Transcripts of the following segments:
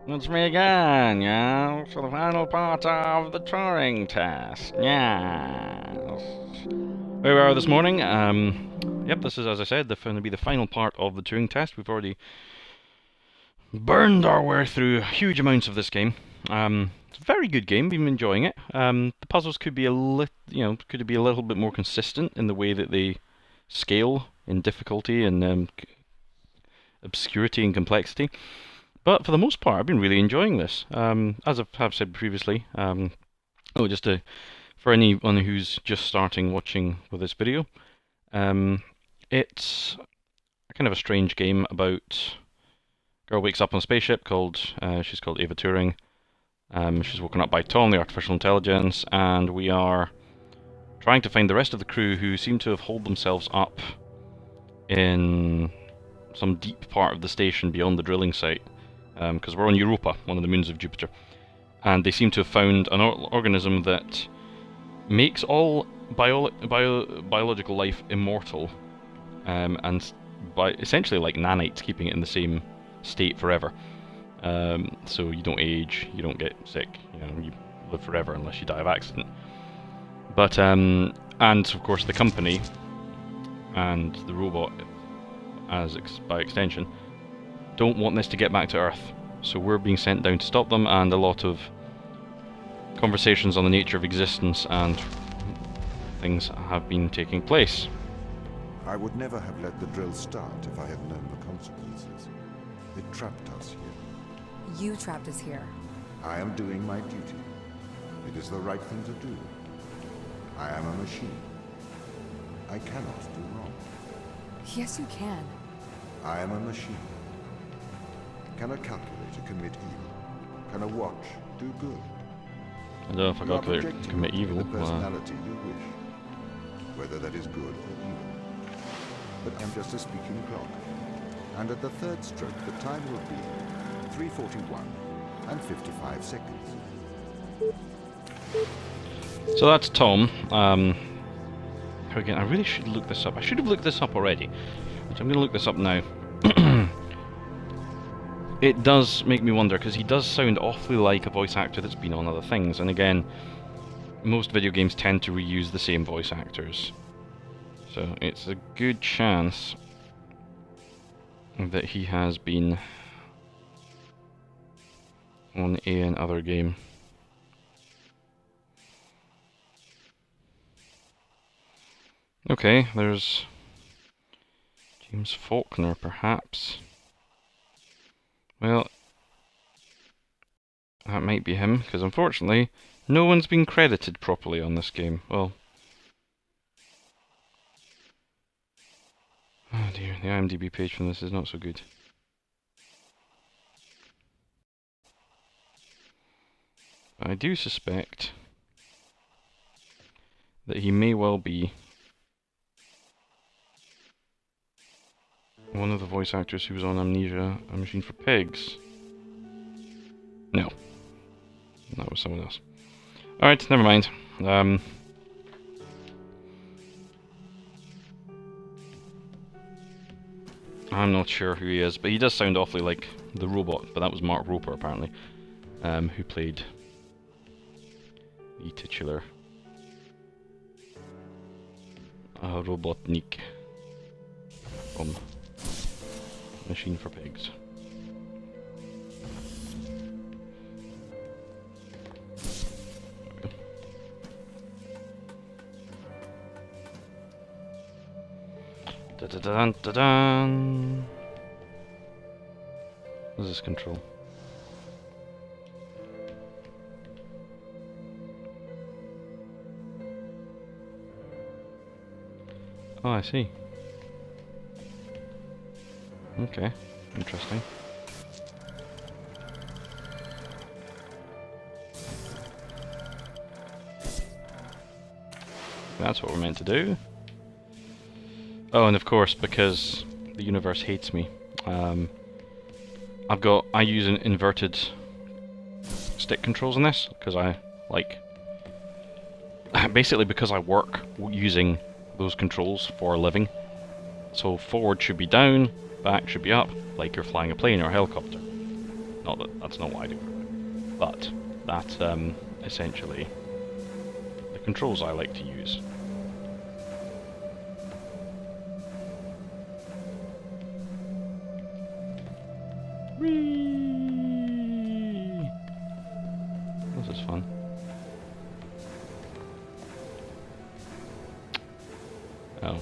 It's me again, yeah, for the final part of the Turing test, yeah. Here we are this morning. Yep, this is, as I said, going to be the final part of the Turing test. We've already burned our way through huge amounts of this game. It's a very good game. Been enjoying it. The puzzles could be could be a little bit more consistent in the way that they scale in difficulty and obscurity and complexity. But for the most part, I've been really enjoying this. As I have said previously, for anyone who's just starting watching with this video, it's kind of a strange game about a girl wakes up on a spaceship she's called Ava Turing. She's woken up by Tom, the artificial intelligence, and we are trying to find the rest of the crew who seem to have holed themselves up in some deep part of the station beyond the drilling site. Because we're on Europa, one of the moons of Jupiter, and they seem to have found an organism that makes all biological life immortal, and by essentially like nanites, keeping it in the same state forever. So you don't age, you don't get sick, you live forever unless you die of accident. But and of course the company and the robot, by extension, don't want this to get back to Earth, so we're being sent down to stop them, and a lot of conversations on the nature of existence and things have been taking place. I would never have let the drill start if I had known the consequences. It trapped us here. You trapped us here. I am doing my duty. It is the right thing to do. I am a machine. I cannot do wrong. Yes, you can. I am a machine. Can a calculator commit evil? Can a watch do good? I don't know if a calculator can commit evil. The personality you wish, whether that is good or evil. But I'm just a speaking clock, and at the third stroke, the time will be 3:41 and 55 seconds. So that's Tom. Again, I really should look this up. I should have looked this up already, but I'm going to look this up now. It does make me wonder, because he does sound awfully like a voice actor that's been on other things, and again, most video games tend to reuse the same voice actors. So it's a good chance that he has been on an other game. Okay, there's James Faulkner, perhaps. Well, that might be him, because unfortunately, no one's been credited properly on this game. Well, oh dear, the IMDb page from this is not so good. I do suspect that he may well be one of the voice actors who was on Amnesia, A Machine for Pigs. No. That was someone else. Alright, never mind. I'm not sure who he is, but he does sound awfully like the robot, but that was Mark Roper, apparently, who played the titular Robotnik from Machine for Pigs. Da da da da da. What is this control? Oh, I see. Okay, interesting. That's what we're meant to do. Oh, and of course, because the universe hates me, I use an inverted stick controls on this, because basically because I work using those controls for a living. So forward should be down, back should be up, like you're flying a plane or a helicopter. Not that that's not what I do, but that's essentially the controls I like to use. Whee! This is fun. Oh.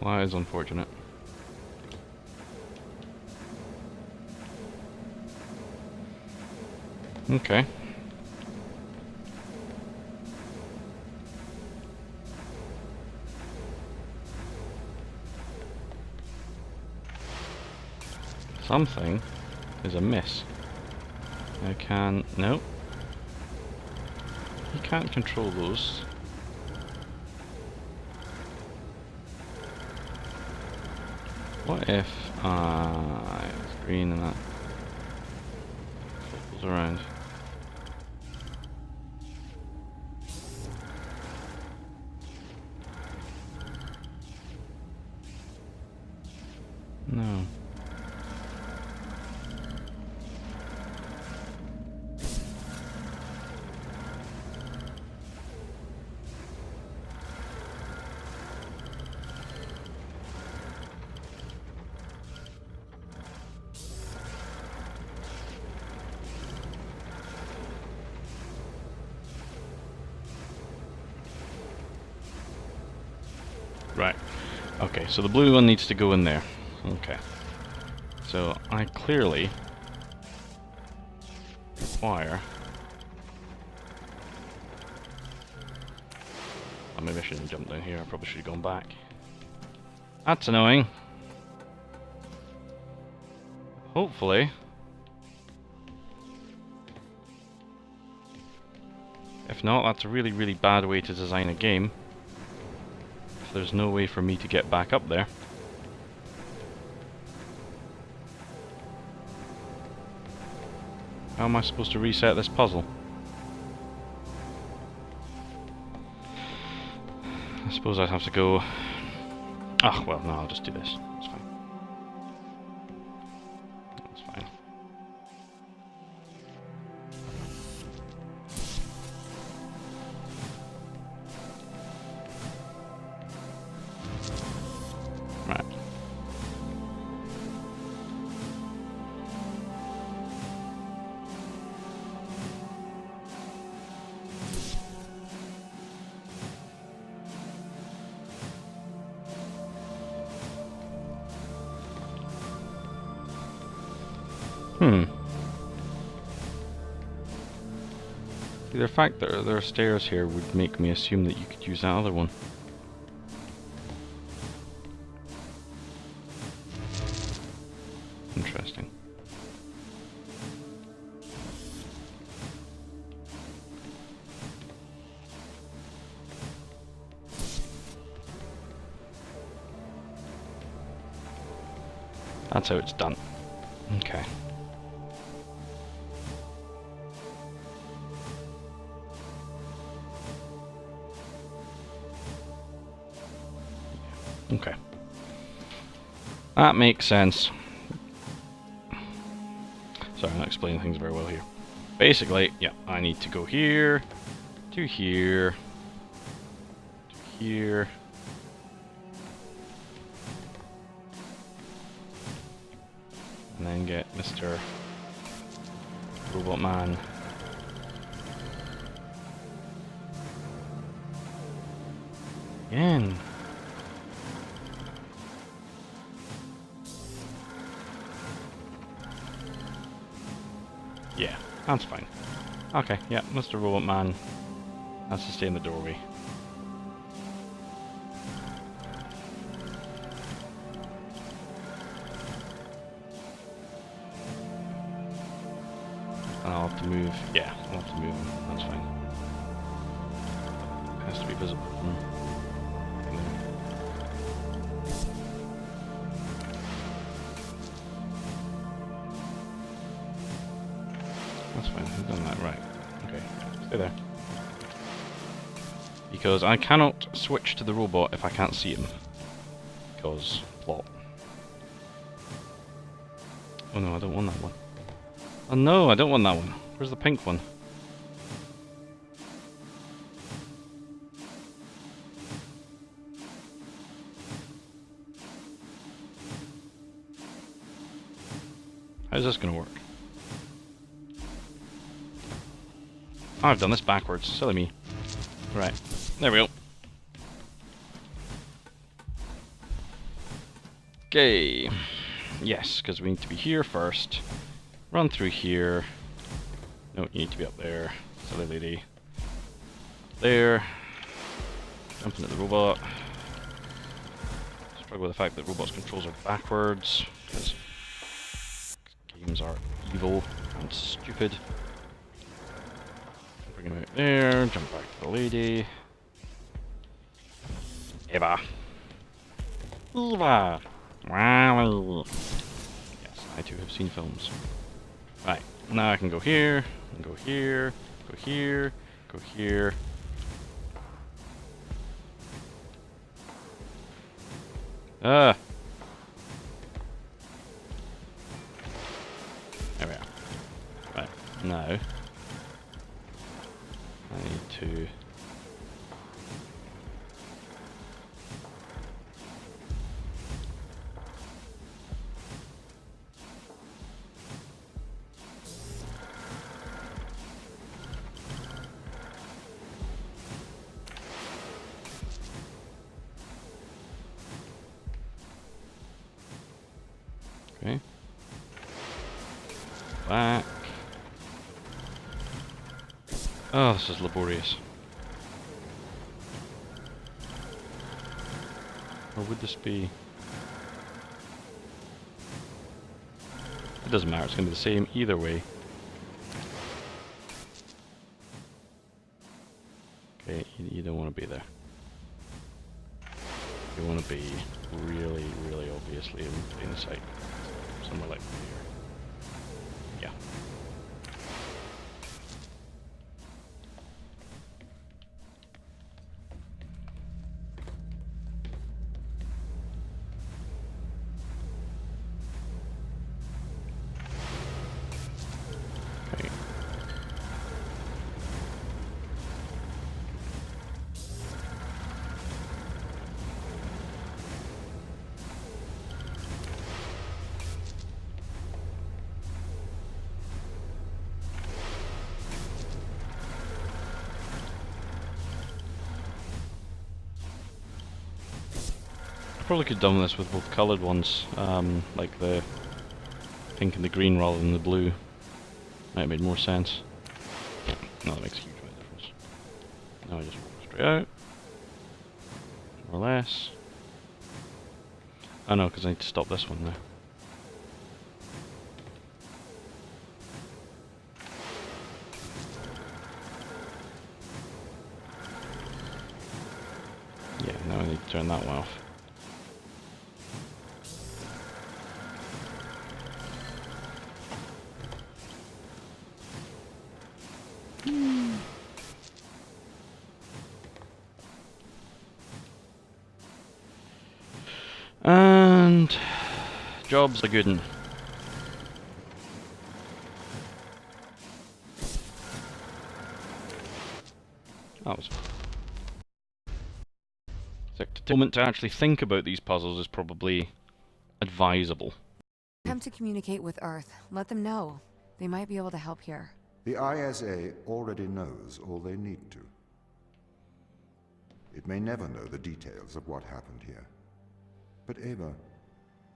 Well, that is unfortunate. Okay. Something is amiss. I can... no. You can't control those. What if it's green and that goes around? No. Right. Okay, so the blue one needs to go in there. Okay. So I clearly require... oh, maybe I shouldn't have jumped down here. I probably should have gone back. That's annoying. Hopefully... if not, that's a really, really bad way to design a game. If there's no way for me to get back up there. How am I supposed to reset this puzzle? I suppose I'd have to go... ah, well, no, I'll just do this. It's fine. That's fine. Right. The fact that there are stairs here would make me assume that you could use that other one. Interesting. That's how it's done. Okay. Okay. That makes sense. Sorry, I'm not explaining things very well here. Basically, yeah, I need to go here, to here, to here. And then get Mr. Robot Man. Again. Yeah, that's fine. Okay, yeah, Mr. Robot Man has to stay in the doorway. And I'll have to move, yeah, I'll have to move him, that's fine. It has to be visible. That's fine, we've done that, right. Okay, stay there. Because I cannot switch to the robot if I can't see him. Because plot. Oh no, I don't want that one. Oh no, I don't want that one. Where's the pink one? How's this gonna work? Oh, I've done this backwards. Silly me. Right. There we go. Okay. Yes, because we need to be here first. Run through here. No, you need to be up there. Silly lady. There. Jump into the robot. Struggle with the fact that robots' controls are backwards. Because games are evil and stupid. Bring him out there. Jump back to the lady. Eva. Eva! Wow. Yes, I too have seen films. Right, now I can go here, and go here, go here, go here. Ah! There we are. Right, now I need to... Okay. Back. Oh, this is laborious. Or would this be... It doesn't matter, it's going to be the same either way. Okay, you don't want to be there. You want to be really, really obviously in plain sight. Somewhere like here. Yeah. Okay. Probably could have done this with both coloured ones, like the pink and the green rather than the blue. Might have made more sense. No, that makes a huge amount of difference. Now I just walk straight out. More or less. Oh no, because I need to stop this one now. Yeah, now I need to turn that one off. And job's a good one. That was the moment to actually think about these puzzles is probably advisable. Attempt to communicate with Earth. Let them know. They might be able to help here. The ISA already knows all they need to. It may never know the details of what happened here. But Ava,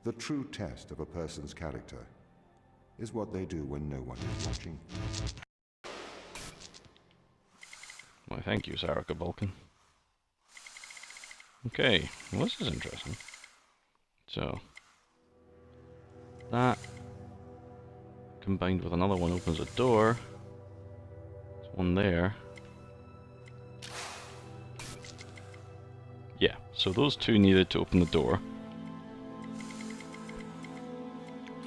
the true test of a person's character is what they do when no one is watching. Why, thank you, Sarika Vulcan. Okay, well this is interesting. So, that combined with another one opens a door. There's one there. Yeah, so those two needed to open the door.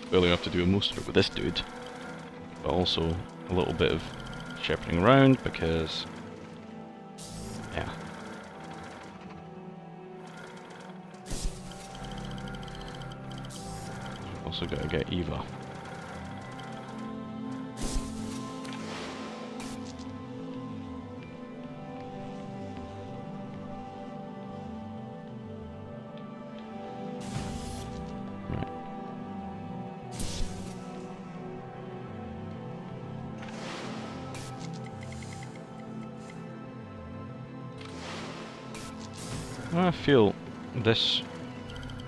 Well, you have to do most of it with this dude, but also a little bit of shepherding around because, yeah. Also got to get Eva. I feel this...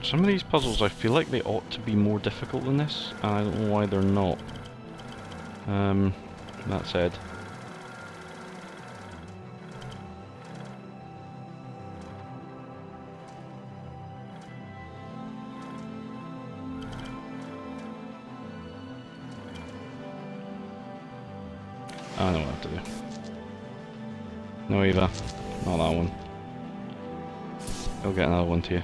Some of these puzzles, I feel like they ought to be more difficult than this, and I don't know why they're not. That said... I know what I have to do. No Eva, not that one. I'll get another one to you.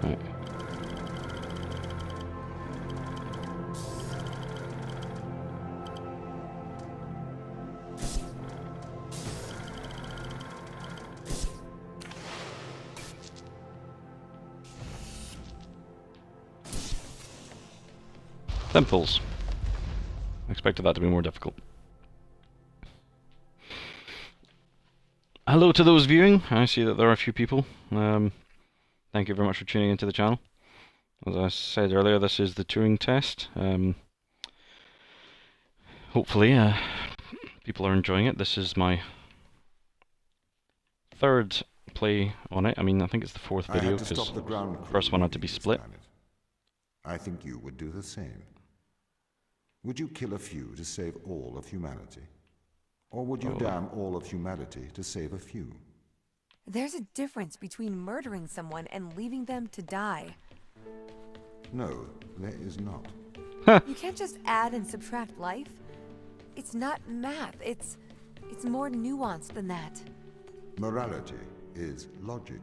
Right. Temples. I expected that to be more difficult. Hello to those viewing. I see that there are a few people. Thank you very much for tuning into the channel. As I said earlier, this is the Turing test. Hopefully, people are enjoying it. This is my third play on it. I mean, I think it's the fourth video because the first one had to be split. I think you would do the same. Would you kill a few to save all of humanity? Or would you damn all of humanity to save a few? There's a difference between murdering someone and leaving them to die. No, there is not. You can't just add and subtract life. It's not math. It's more nuanced than that. Morality is logic.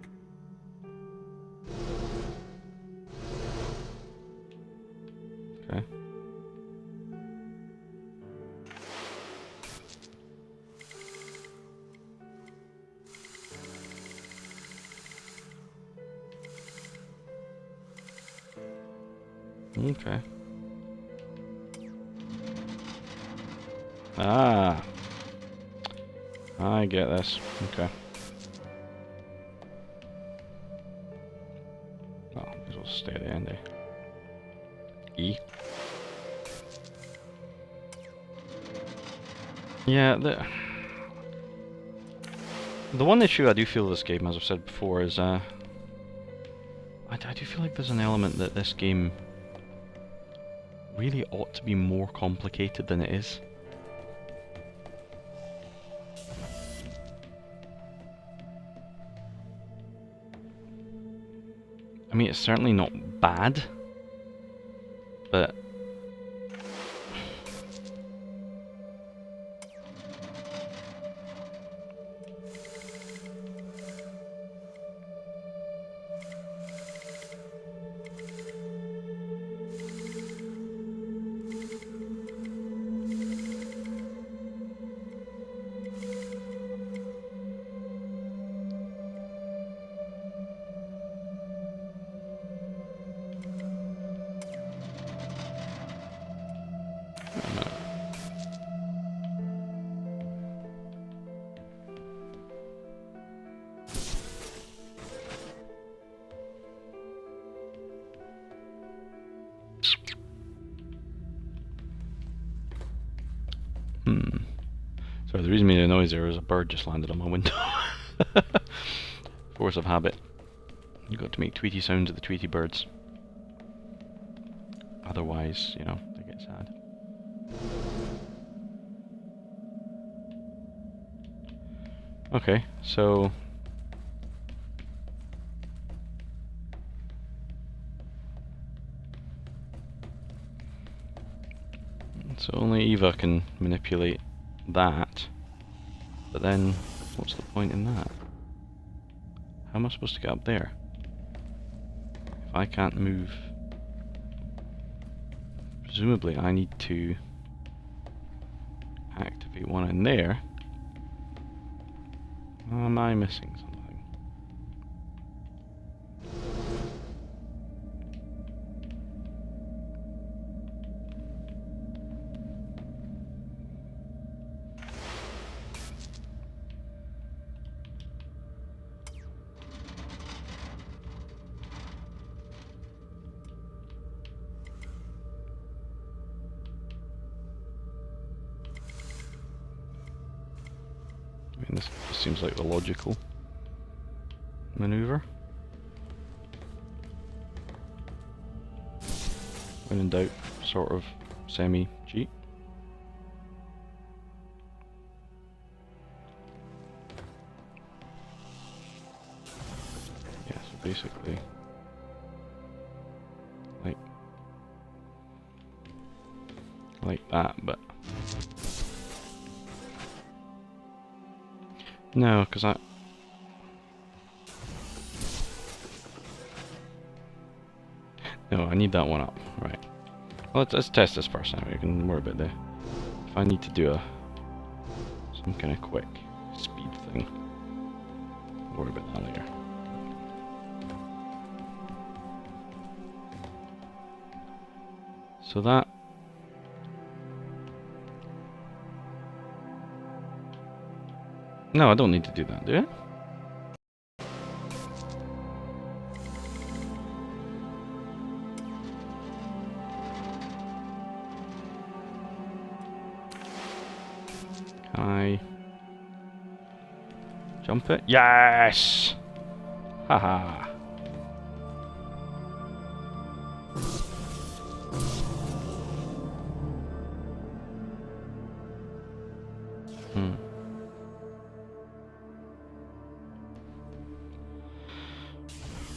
Okay. Okay. Ah. I get this. Okay. Oh, this will stay at the end, eh? E. Yeah, the one issue I do feel with this game, as I've said before, is I do feel like there's an element that this game really ought to be more complicated than it is. I mean, it's certainly not bad, but sorry, the reason I made a noise there is a bird just landed on my window. Force of habit. You got to make tweety sounds at the Tweety birds. Otherwise, you know, they get sad. Okay, so only Eva can manipulate that, but then what's the point in that? How am I supposed to get up there? if I can't move, presumably I need to activate one in there. Am I missing something? I mean, this seems like the logical maneuver. When in doubt, sort of semi-cheat. Yeah, so basically, like that, but no, because no, I need that one up. Right. Well, let's test this first. Now we can worry about if I need to do some kind of quick speed thing. We'll worry about that later. So that. No, I don't need to do that, do I? Can I jump it? Yes! Haha.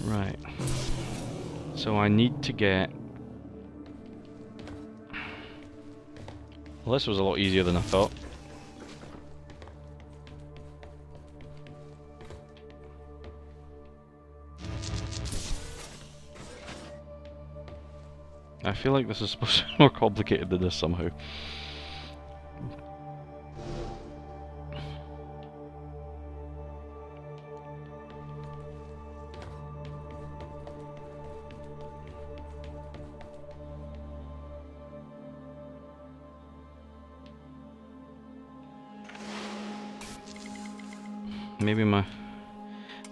Right. So I need to get... Well, this was a lot easier than I thought. I feel like this is supposed to be more complicated than this somehow. Maybe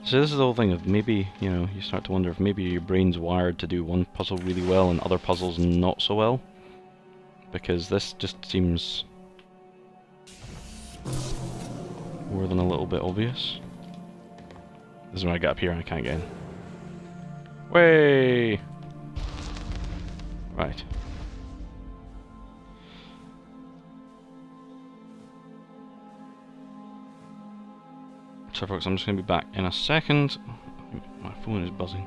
So this is the whole thing of maybe, you know, you start to wonder if maybe your brain's wired to do one puzzle really well and other puzzles not so well. Because this just seems more than a little bit obvious. This is when I get up here and I can't get in. Way! Right. So folks, I'm just going to be back in a second. My phone is buzzing.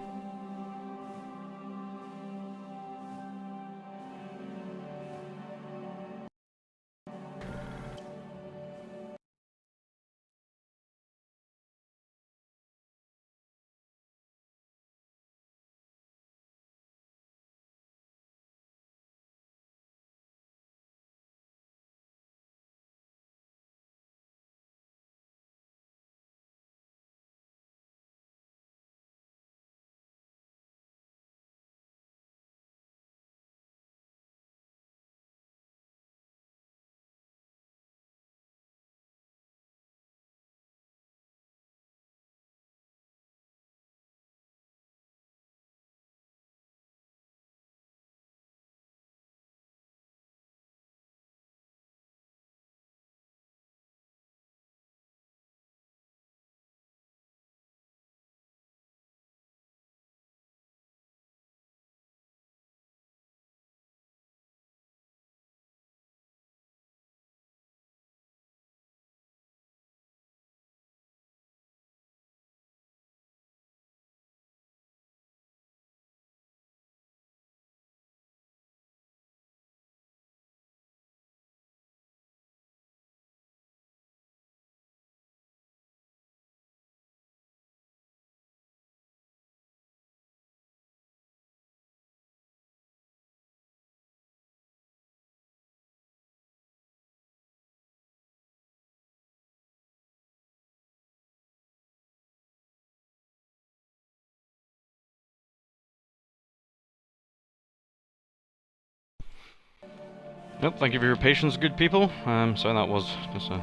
Yep, thank you for your patience, good people. So that was just a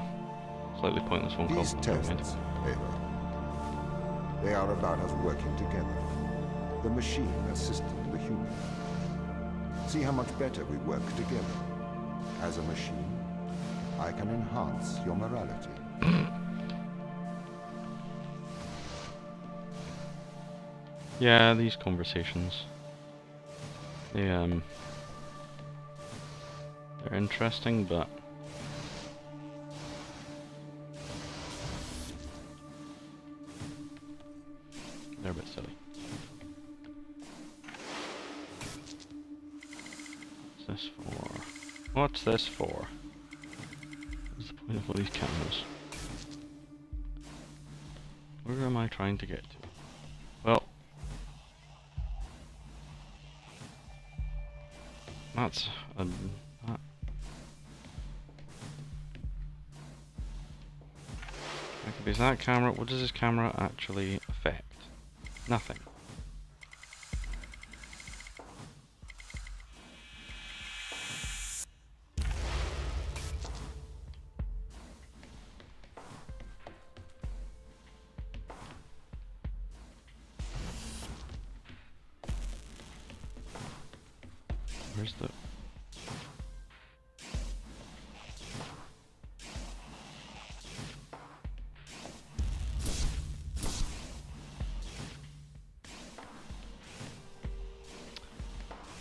slightly pointless phone call. These tests, Ava, they are about us working together. The machine assisting the human. See how much better we work together. As a machine, I can enhance your morality. Yeah, these conversations. They're interesting, but they're a bit silly. What's this for? What's this for? What's the point of all these cameras? Where am I trying to get to? Well, that's that. Okay, is that camera? What does this camera actually affect? Nothing. Where's the...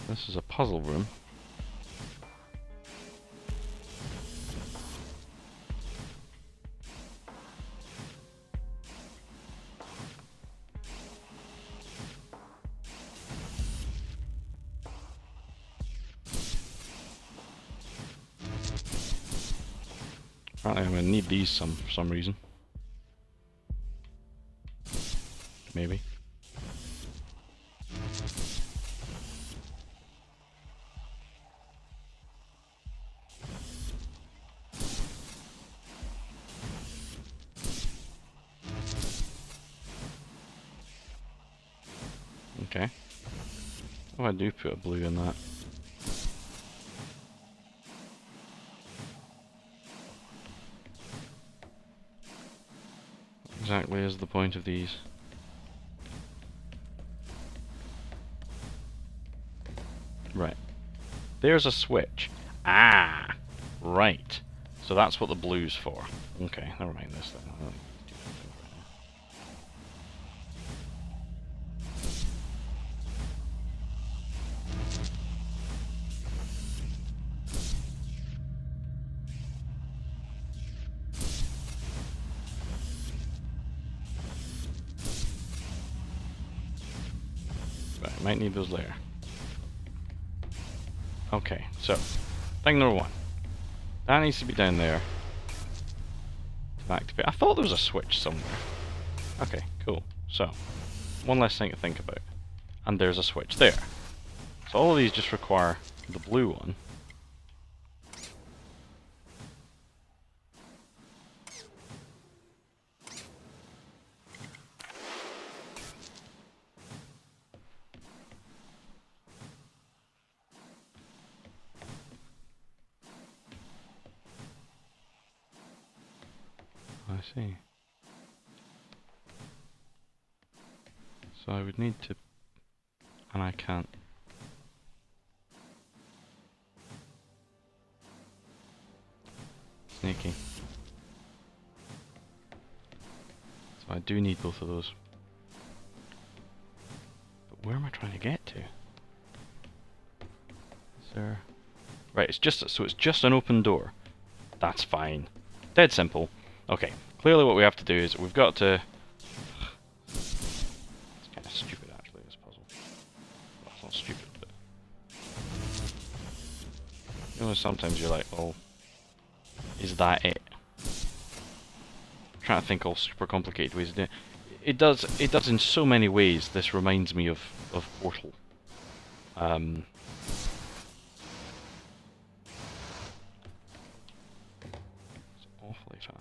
This is a puzzle room. Apparently I'm going to need these for some reason. Maybe. Okay. Oh, I do put a blue in that. Exactly is the point of these. Right. There's a switch. Ah! Right. So that's what the blue's for. Okay, never mind this then. I don't need to do that right now. Right, might need those later. Okay, so thing number one. That needs to be down there to activate. I thought there was a switch somewhere. Okay, cool. So, one less thing to think about. And there's a switch there. So all of these just require the blue one. I see. So I would need to... and I can't. Sneaky. So I do need both of those. But where am I trying to get to? Is there... Right, it's just... so it's just an open door. That's fine. Dead simple. Okay, clearly what we have to do is we've got to... It's kind of stupid actually, this puzzle. Well, it's not stupid, but... You know, sometimes you're like, oh, is that it? I'm trying to think all super complicated ways to do it. It does in so many ways. This reminds me of Portal. It's awfully fast.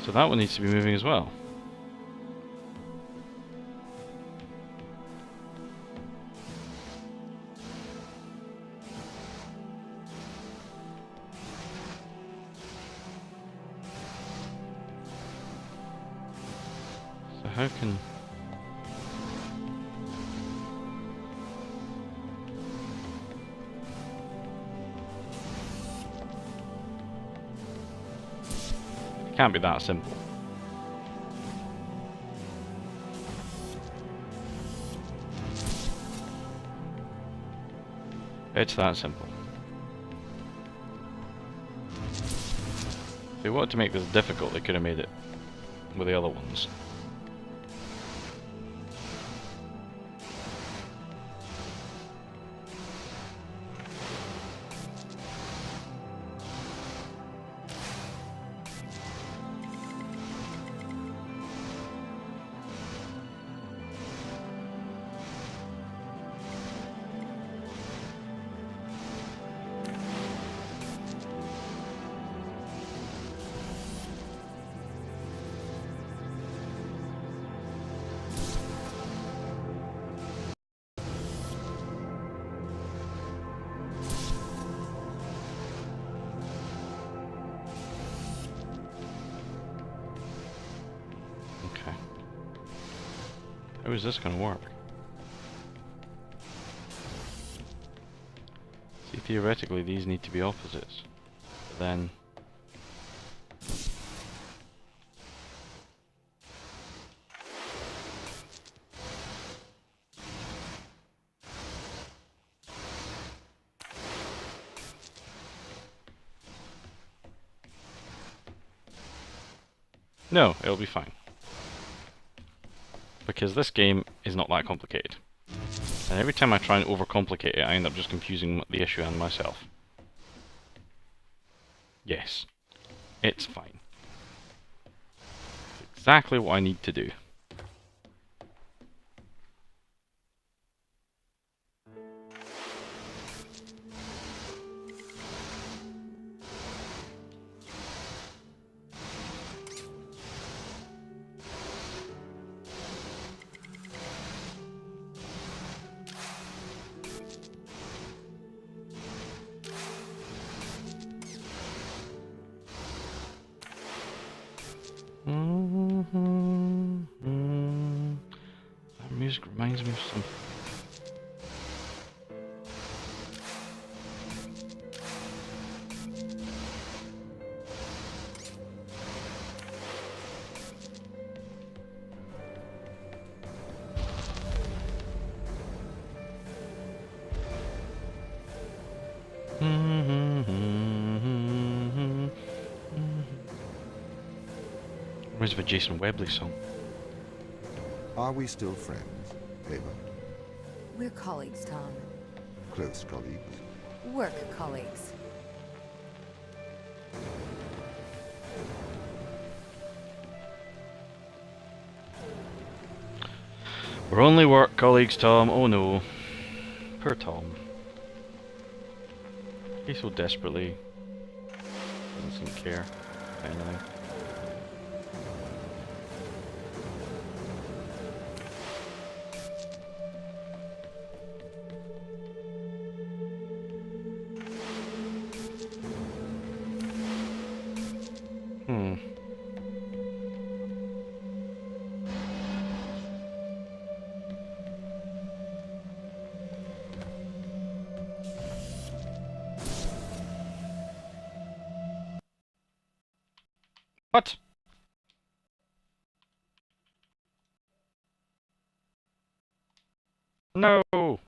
So that one needs to be moving as well. So how can... It can't be that simple. It's that simple. If they wanted to make this difficult, they could have made it with the other ones. Okay. How is this going to work? See, theoretically these need to be opposites. But then... No, it'll be fine. Because this game is not that complicated. And every time I try and overcomplicate it, I end up just confusing the issue and myself. Yes. It's fine. It's exactly what I need to do. That music reminds me of something. Reminds me of a Jason Webley song. Are we still friends, Ava? We're colleagues, Tom. Close colleagues? Work colleagues. We're only work colleagues, Tom. Oh no. Poor Tom. He so desperately doesn't care. Anything. What?